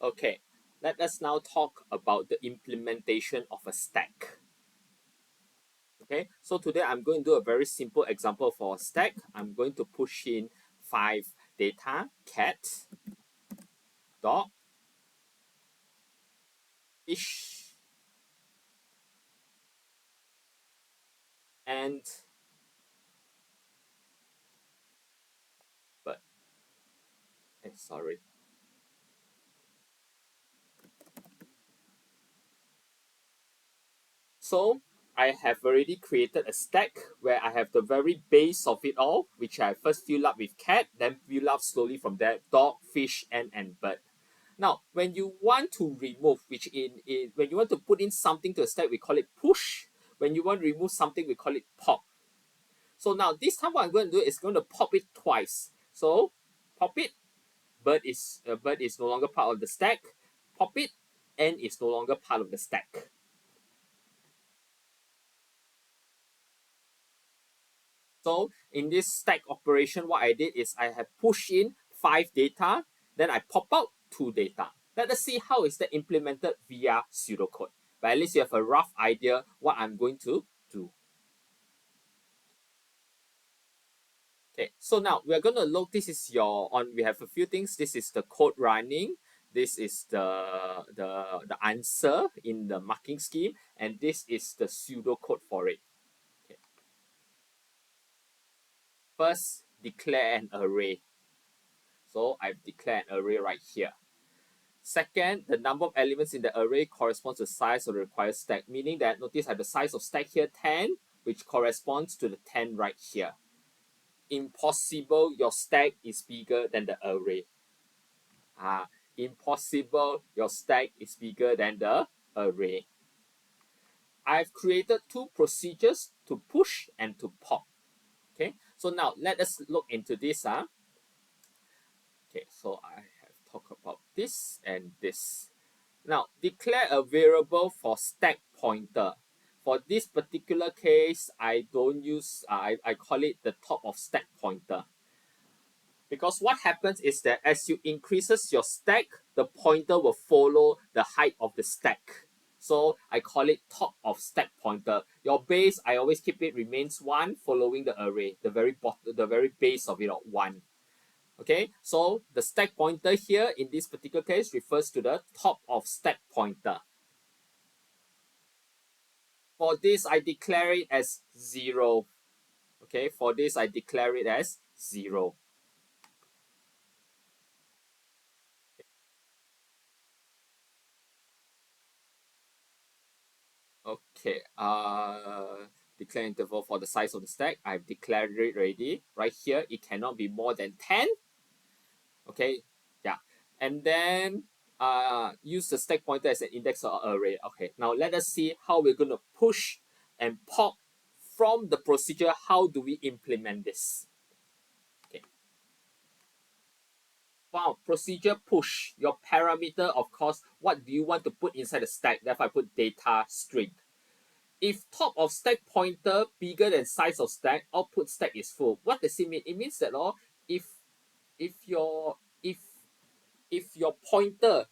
Okay, let us now talk about the implementation of a stack. Okay, so today I'm going to do a very simple example for a stack. I'm going to push in 5 data, cat, dog, fish, and bird. Sorry. So I have already created a stack where I have the very base of it all, which I first fill up with cat, then fill up slowly from there dog, fish, and bird. Now, when you want to remove, which in when you want to put in something to a stack, we call it push. When you want to remove something, we call it pop. So now this time what I'm going to do is going to pop it twice. So pop it, bird is no longer part of the stack. Pop it, and is no longer part of the stack. So in this stack operation, what I did is I have pushed in 5 data, then I pop out 2 data. Let us see how is that implemented via pseudocode. But at least you have a rough idea what I'm going to do. Okay, so now we're going to look, this is we have a few things. This is the code running. This is the answer in the marking scheme. And this is the pseudocode for it. Okay. First, declare an array. So I've declared an array right here. Second, the number of elements in the array corresponds to the size of the required stack, meaning that notice I have the size of stack here 10, which corresponds to the 10 right here. Impossible, your stack is bigger than the array. Impossible, your stack is bigger than the array. I've created 2 procedures to push and to pop. Okay, so now let us look into this. Okay, so I have talked about this and this. Now, declare a variable for stack pointer. For this particular case, I don't use, I call it the top of stack pointer. Because what happens is that as you increases your stack, the pointer will follow the height of the stack. So I call it top of stack pointer. Your base, I always keep it remains 1 following the array, the very bottom, the very base of it, 1. Okay, so the stack pointer here in this particular case refers to the top of stack pointer. For this, I declare it as 0. Okay, for this, I declare it as 0. Okay, declare interval for the size of the stack. I've declared it already. Right here, it cannot be more than 10. Okay, yeah. And then use the stack pointer as an index or array. Okay, now let us see how we're going to push and pop from the procedure. How do we implement this? Okay. Wow, procedure push. Your parameter, of course, what do you want to put inside the stack? Therefore, I put data string. If top of stack pointer bigger than size of stack, output stack is full. What does it mean? It means that if if your if if your pointer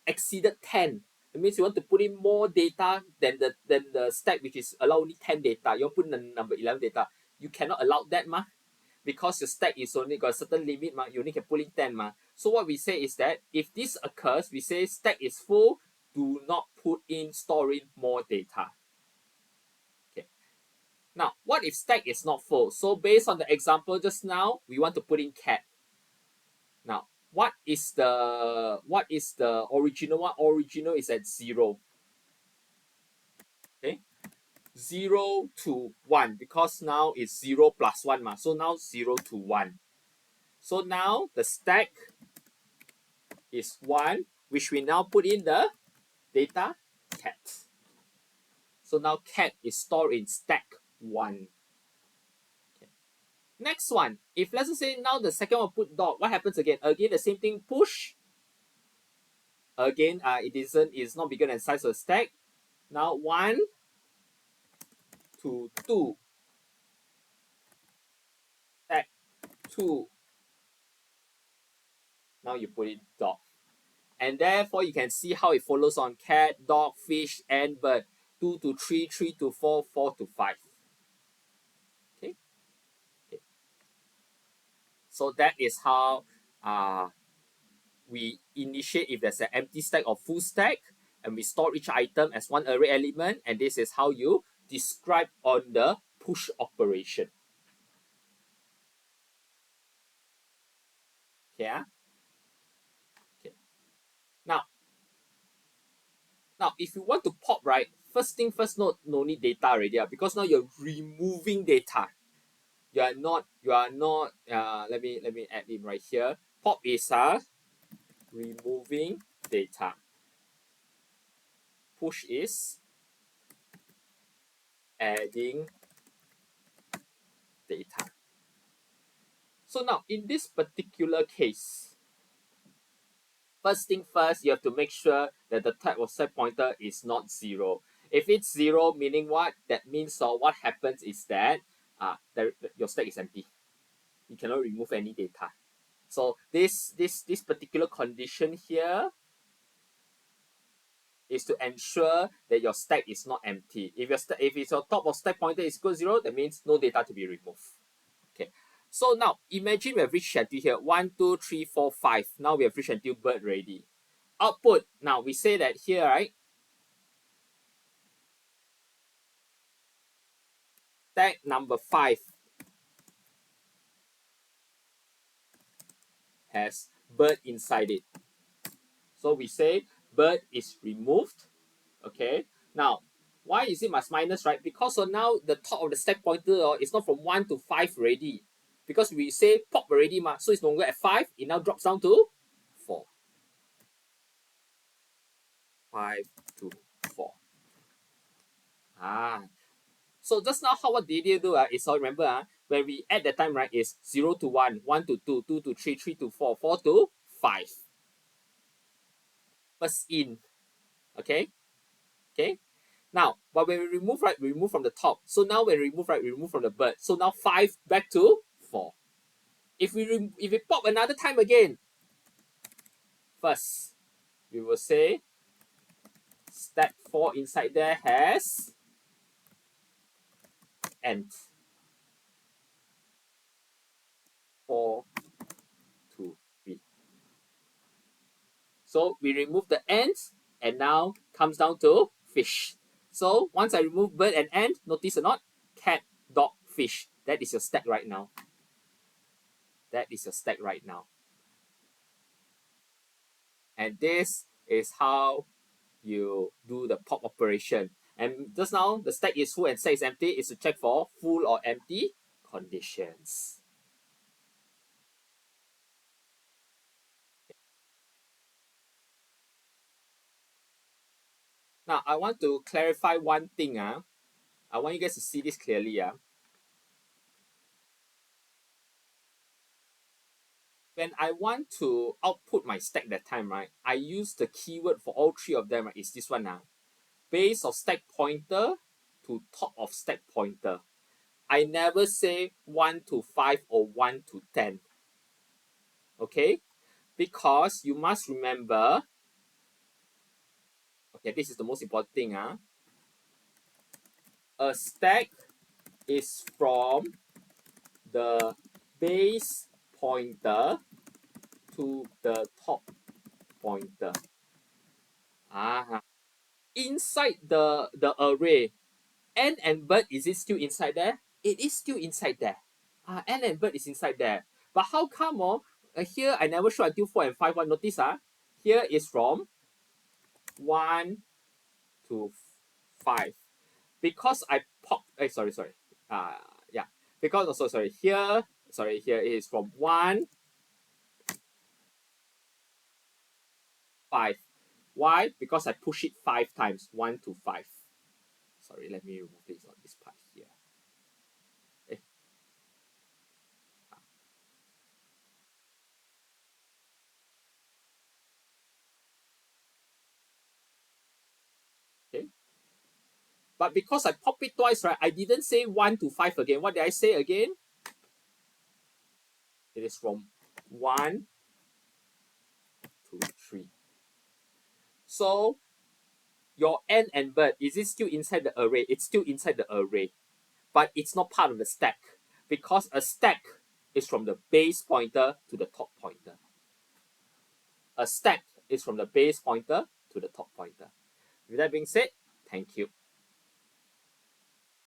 exceeded 10, it means you want to put in more data than the stack which is allow only 10 data. You put in the number 11 data. You cannot allow that, ma. Because your stack is only got a certain limit, ma. You only can put in 10, ma. So what we say is that if this occurs, we say stack is full, do not put in store in more data. Okay. Now, what if stack is not full? So based on the example just now, we want to put in cat. Now, what is the original one? Original is at 0. Okay, 0 to 1 because now it's 0 plus 1 ma. So now 0 to 1. So now the stack is 1, which we now put in the data cat. So now cat is stored in stack 1. Okay. Next one, if let's say now the second one put dog, what happens again? Again the same thing, push. Again, it's not bigger than size of the stack. Now 1 to 2. Stack 2. Now you put in dog. And therefore, you can see how it follows on cat, dog, fish, and bird. 2 to 3, 3 to 4, 4 to 5. Okay. Okay. So that is how we initiate if there's an empty stack or full stack, and we store each item as one array element, and this is how you describe on the push operation. Yeah. Okay. Now, if you want to pop, right, first thing first, no need data already, because now you're removing data. You are not. Let me add in right here. Pop is removing data. Push is adding data. So now in this particular case, first thing first, you have to make sure that the type of stack pointer is not 0. If it's 0, meaning what? That means what happens is that your stack is empty. You cannot remove any data. So this particular condition here is to ensure that your stack is not empty. If it's your top of stack pointer is equal to 0, that means no data to be removed. Okay. So now imagine we have reached until here 1, 2, 3, 4, 5. Now we have reached until bird ready. Output. Now we say that here, right? Stack number 5 has bird inside it. So we say bird is removed. Okay. Now, why is it must minus, right? Because now the top of the stack pointer is not from 1 to 5 already. Because we say pop already, so it's no longer at 5. It now drops down to 4. 5 to 4. So just now, what did you do? Is remember, when we add the time, right, is 0 to 1, 1 to 2, 2 to 3, 3 to 4, 4 to 5. First in. Okay? Okay? Now, but when we remove, right, we remove from the top. So now when we remove, right, we remove from the bird. So now 5 back to 4. If we pop another time again, first, we will say stack 4 inside there has end. 4 to 3. So we remove the ends, and now comes down to fish. So once I remove bird and ant, notice or not, cat, dog, fish. That is your stack right now. That is your stack right now. And this is how you do the pop operation. And just now, the stack is full and stack is empty is to check for full or empty conditions. Now, I want to clarify one thing. I want you guys to see this clearly. When I want to output my stack that time, right, I use the keyword for all three of them, right, is this one now. Base of stack pointer to top of stack pointer. I never say 1 to 5 or 1 to 10. Okay? Because you must remember, okay, this is the most important thing. A stack is from the base pointer to the top pointer. Inside the array, ant and bird, is it still inside there? It is still inside there. Ant and bird is inside there. But how come here I never show until 4 and 5 one. Notice here is from 1 to 5. Because I pop sorry. Yeah. Because also here it is from 1, 5. Why? Because I push it 5 times. 1 to 5. Sorry, let me remove this on this part here. Okay. But because I pop it twice, right, I didn't say 1 to 5 again. What did I say again? It is from 1 to 3. So your ant and bird, is it still inside the array? It's still inside the array, but it's not part of the stack because a stack is from the base pointer to the top pointer. A stack is from the base pointer to the top pointer. With that being said, thank you.